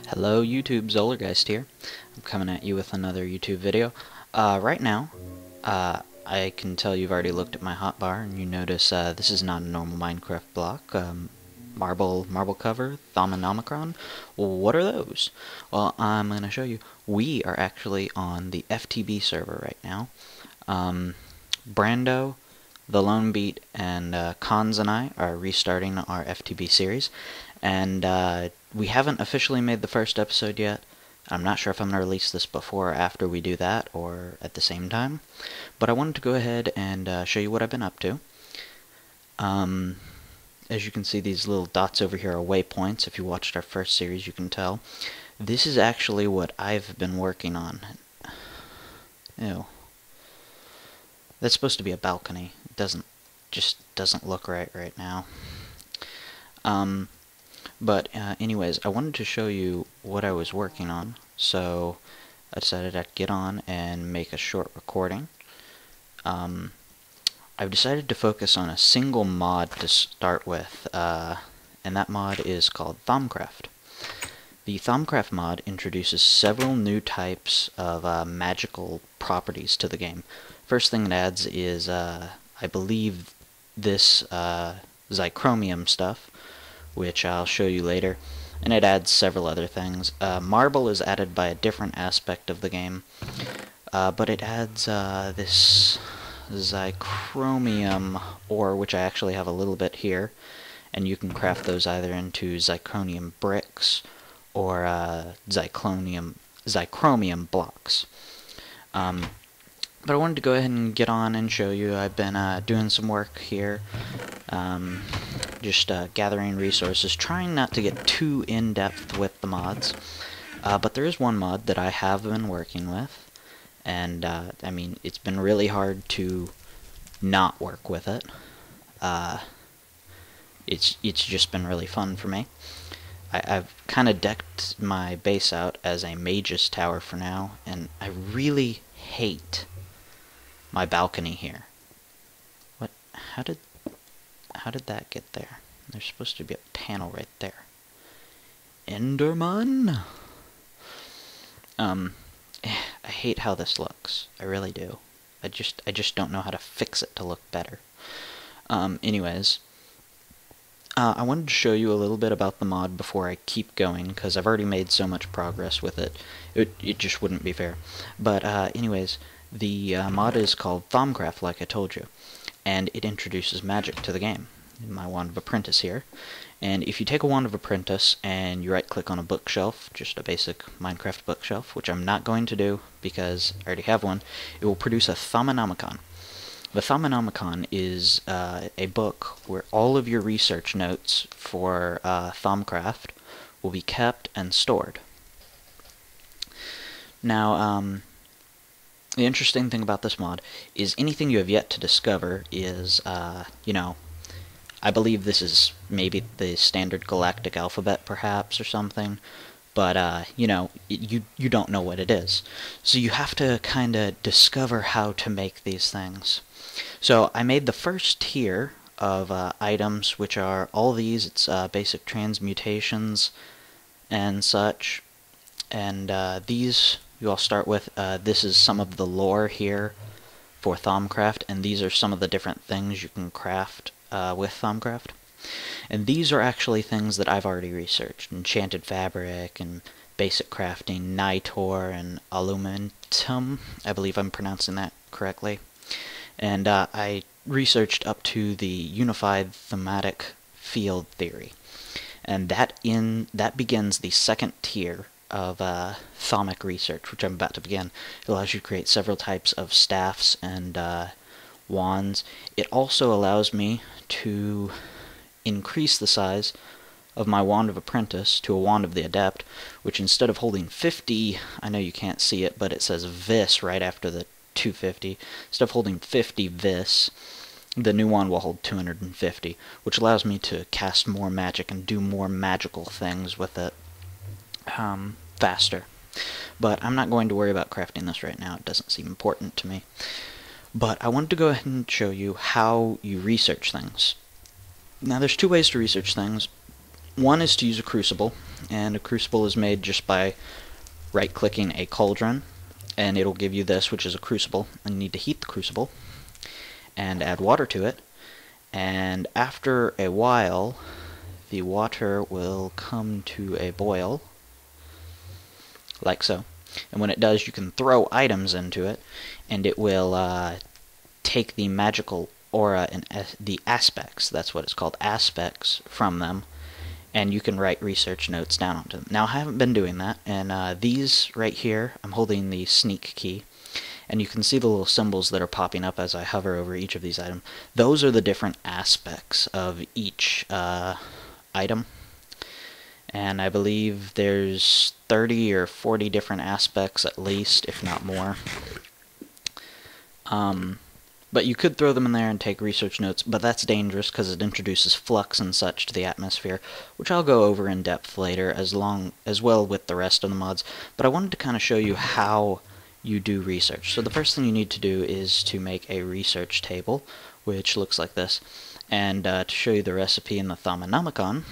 Hello YouTube, Zolargeist here. I'm coming at you with another YouTube video. Right now, I can tell you've already looked at my hotbar and you notice this is not a normal Minecraft block. Marble cover, Thaumanomicron. Well, what are those? Well, I'm going to show you. We are actually on the FTB server right now. Brando, the Lone Beat, and Cons and I are restarting our FTB series, and we haven't officially made the first episode yet. I'm not sure if I'm going to release this before or after we do that, or at the same time, but I wanted to go ahead and show you what I've been up to. As you can see, these little dots over here are waypoints. If you watched our first series, you can tell. This is actually what I've been working on. Ew. That's supposed to be a balcony. It just doesn't look right now. But anyways, I wanted to show you what I was working on, so I decided I'd get on and make a short recording. I've decided to focus on a single mod to start with, and that mod is called Thaumcraft. The Thaumcraft mod introduces several new types of magical properties to the game. First thing it adds is, I believe, this Zychromium stuff, which I'll show you later, and it adds several other things. Marble is added by a different aspect of the game, but it adds this Zychromium ore, which I actually have a little bit here, and you can craft those either into Zychromium bricks or Zychromium blocks. But I wanted to go ahead and get on and show you. I've been doing some work here, just gathering resources, trying not to get too in-depth with the mods. But there is one mod that I have been working with, and I mean, it's been really hard to not work with it. It's just been really fun for me. I've kind of decked my base out as a mage's tower for now, and I really hate my balcony here. What? How did that get there? There's supposed to be a panel right there. Enderman? I hate how this looks. I really do. I just don't know how to fix it to look better. Anyways, I wanted to show you a little bit about the mod before I keep going, because I've already made so much progress with it. It just wouldn't be fair. But anyways, the mod is called Thaumcraft, like I told you, and it introduces magic to the game. My Wand of Apprentice here, and if you take a Wand of Apprentice and you right-click on a bookshelf, just a basic Minecraft bookshelf, which I'm not going to do because I already have one, it will produce a Thaumanomicon. The Thaumanomicon is a book where all of your research notes for Thaumcraft will be kept and stored. Now, the interesting thing about this mod is anything you have yet to discover is, you know, I believe this is maybe the standard galactic alphabet, perhaps, or something, but, you know, you don't know what it is. So you have to kind of discover how to make these things. So I made the first tier of items, which are all these. It's basic transmutations and such, and these you all start with. This is some of the lore here for Thaumcraft, and these are some of the different things you can craft with Thaumcraft. And these are actually things that I've already researched. Enchanted fabric and basic crafting, nitor and aluminum. I believe I'm pronouncing that correctly. And I researched up to the unified thematic field theory. And that begins the second tier of thaumic research, which I'm about to begin. It allows you to create several types of staffs and wands. It also allows me to increase the size of my Wand of Apprentice to a Wand of the Adept, which instead of holding 50, I know you can't see it, but it says Vis right after the 250. Instead of holding 50 Vis, the new wand will hold 250, which allows me to cast more magic and do more magical things with it faster. But I'm not going to worry about crafting this right now. It doesn't seem important to me. But I wanted to go ahead and show you how you research things. Now, there's two ways to research things. One is to use a crucible, and a crucible is made just by right-clicking a cauldron, and it'll give you this, which is a crucible. And you need to heat the crucible and add water to it, and after a while the water will come to a boil, like so. And when it does, you can throw items into it, and it will take the magical aura and the aspects, that's what it's called, aspects, from them, and you can write research notes down onto them. Now, I haven't been doing that, and these right here, I'm holding the sneak key, and you can see the little symbols that are popping up as I hover over each of these items. Those are the different aspects of each item, and I believe there's 30 or 40 different aspects at least, if not more. But you could throw them in there and take research notes, but that's dangerous because it introduces flux and such to the atmosphere, which I'll go over in depth later as well with the rest of the mods. But I wanted to kind of show you how you do research. So the first thing you need to do is to make a research table, which looks like this. And to show you the recipe in the Thaumonomicon,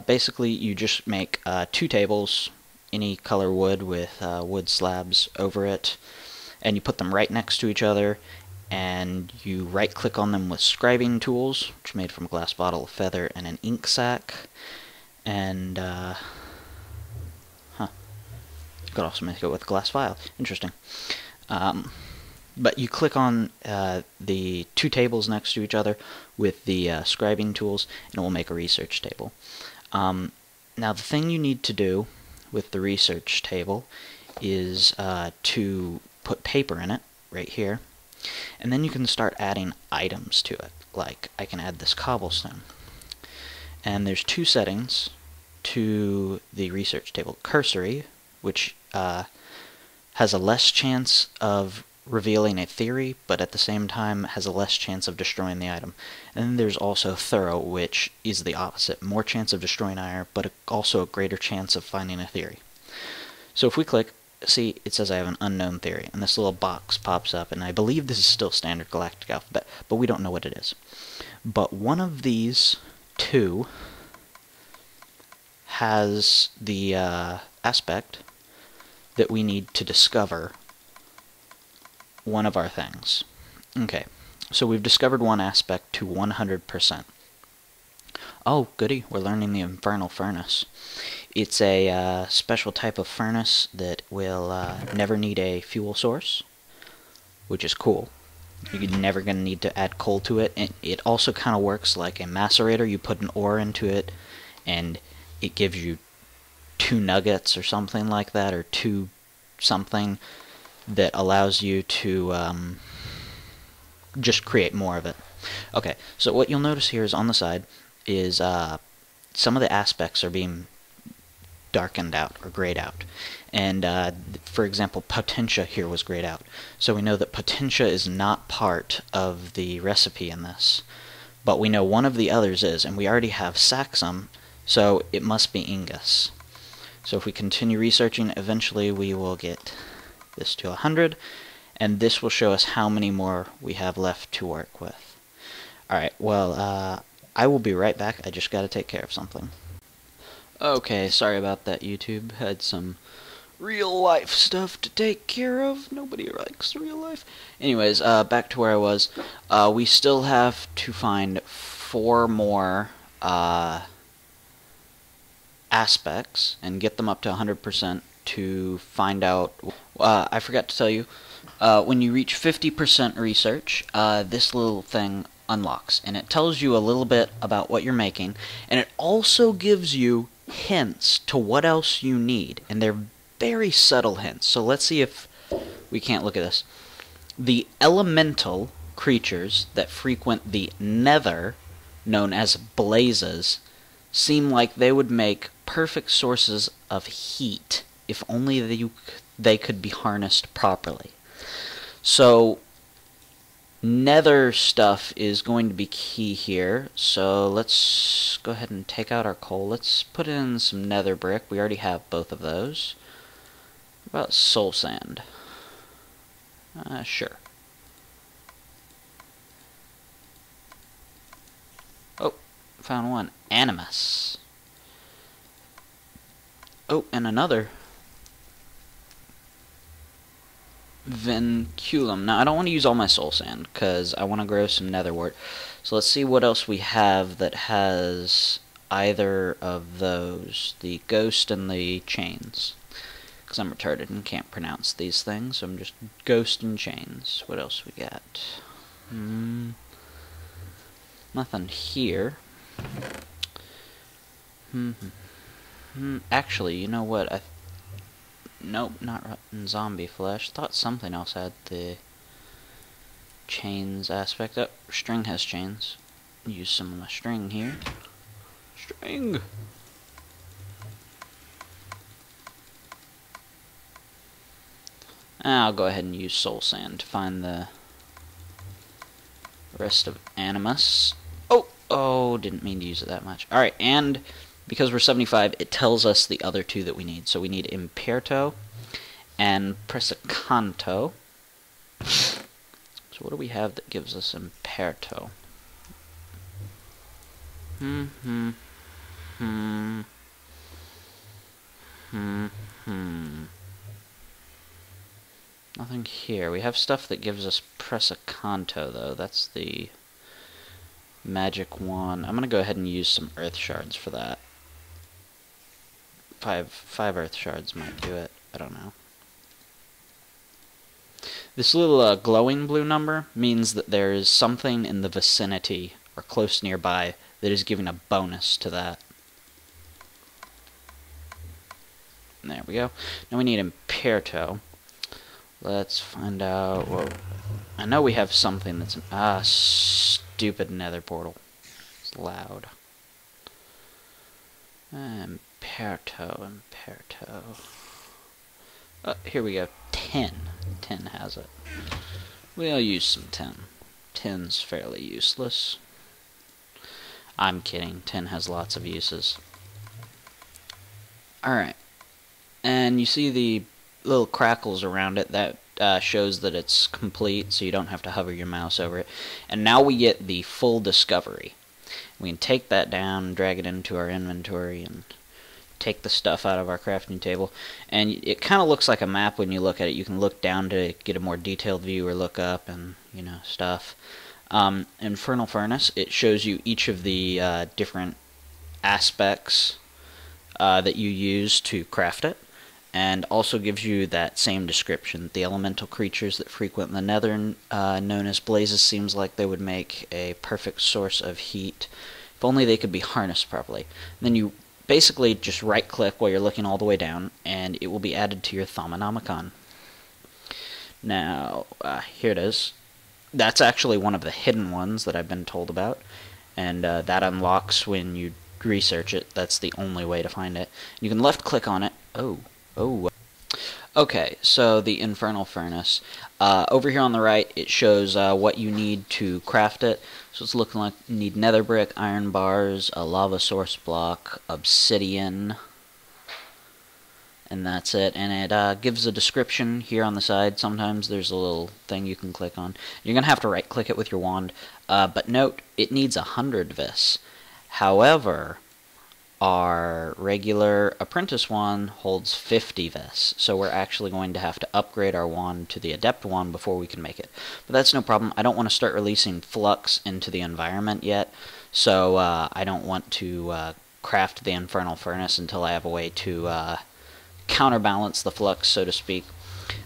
basically you just make 2 tables, any color wood with wood slabs over it, and you put them right next to each other, and you right click on them with scribing tools, which are made from a glass bottle, a feather, and an ink sac. And you could also make it with a glass vial. Interesting. But you click on the 2 tables next to each other with the scribing tools, and it will make a research table. Now the thing you need to do with the research table is to put paper in it, right here, and then you can start adding items to it. Like, I can add this cobblestone. And there's 2 settings to the research table. Cursory, which has a less chance of revealing a theory, but at the same time has a less chance of destroying the item. And then there's also thorough, which is the opposite. More chance of destroying iron, but also a greater chance of finding a theory. So if we click, see, it says I have an unknown theory, and this little box pops up, and I believe this is still standard galactic alphabet, but we don't know what it is. But one of these 2 has the aspect that we need to discover one of our things. Okay, so we've discovered one aspect to 100%. Oh, goody, we're learning the Infernal Furnace. It's a special type of furnace that will never need a fuel source, which is cool. You're never going to need to add coal to it. And it also kind of works like a macerator. You put an ore into it, and it gives you 2 nuggets or something like that, or 2 something that allows you to just create more of it. Okay, so what you'll notice here is on the side is some of the aspects are being darkened out or grayed out. And for example, potentia here was grayed out. So we know that potentia is not part of the recipe in this. But we know one of the others is, and we already have saxum, so it must be Ingus. So if we continue researching, eventually we will get this to 100, and this will show us how many more we have left to work with. Alright, well, I will be right back. I just gotta take care of something. Okay, sorry about that, YouTube. Had some real life stuff to take care of. Nobody likes real life. Anyways, back to where I was. We still have to find 4 more aspects and get them up to 100% to find out. I forgot to tell you, when you reach 50% research, this little thing unlocks, and it tells you a little bit about what you're making, and it also gives you hints to what else you need, and they're very subtle hints. So let's see if we can't look at this. The elemental creatures that frequent the nether, known as blazes, seem like they would make perfect sources of heat if only they could be harnessed properly. So nether stuff is going to be key here. So let's go ahead and take out our coal. Let's put in some nether brick. We already have both of those. What about soul sand? Sure. Found one. Animus. Oh, and another. Vinculum. Now, I don't want to use all my soul sand, because I want to grow some netherwort. So let's see what else we have that has either of those. The ghost and the chains. Because I'm retarded and can't pronounce these things, so I'm just ghost and chains. What else we got? Nothing here. Actually, you know what? Nope, not rotten zombie flesh. Thought something else had the chains aspect. Oh, string has chains. Use some of my string here. String! I'll go ahead and use soul sand to find the rest of Animus. Oh, didn't mean to use it that much. Alright, and because we're 75, it tells us the other two that we need. So we need Imperto and Presicanto. So what do we have that gives us Imperto? Nothing here. We have stuff that gives us Presicanto, though. That's the magic wand. I'm gonna go ahead and use some earth shards for that. Five earth shards might do it. I don't know. This little glowing blue number means that there is something in the vicinity or close nearby that is giving a bonus to that. There we go. Now we need Imperto. Let's find out. Whoa. I know we have something that's stupid nether portal. It's loud. Imperto. Here we go. 10. 10 has it. We'll use some 10. 10's fairly useless. I'm kidding. 10 has lots of uses. Alright. And you see the little crackles around it. That shows that it's complete, so you don't have to hover your mouse over it. And now we get the full discovery. We can take that down and drag it into our inventory and take the stuff out of our crafting table. And it kind of looks like a map when you look at it. You can look down to get a more detailed view or look up and, you know, stuff. Infernal Furnace, it shows you each of the different aspects that you use to craft it. And also gives you that same description. The elemental creatures that frequent the nether, known as blazes, seems like they would make a perfect source of heat. If only they could be harnessed properly. And then you basically just right-click while you're looking all the way down, and it will be added to your Thaumonomicon. Now, here it is. That's actually one of the hidden ones that I've been told about. And that unlocks when you research it. That's the only way to find it. You can left-click on it. Okay, so the Infernal Furnace. Over here on the right, it shows what you need to craft it. So it's looking like you need nether brick, iron bars, a lava source block, obsidian, and that's it. And it gives a description here on the side. Sometimes there's a little thing you can click on. You're going to have to right-click it with your wand. But note, it needs 100 vis. However, our regular apprentice wand holds 50 vis, so we're actually going to have to upgrade our wand to the adept wand before we can make it. But that's no problem. I don't want to start releasing flux into the environment yet, so I don't want to craft the Infernal Furnace until I have a way to counterbalance the flux, so to speak.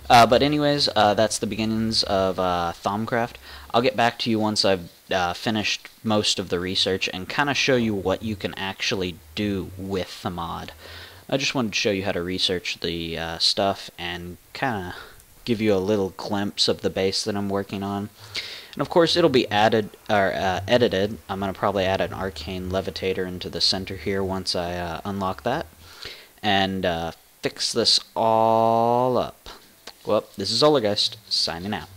But anyways, that's the beginnings of Thaumcraft. I'll get back to you once I've finished most of the research and kind of show you what you can actually do with the mod. I just wanted to show you how to research the stuff and kind of give you a little glimpse of the base that I'm working on. And of course it'll be added or edited. I'm going to probably add an arcane levitator into the center here once I unlock that. And fix this all up. Well, this is Ollergeist, signing out.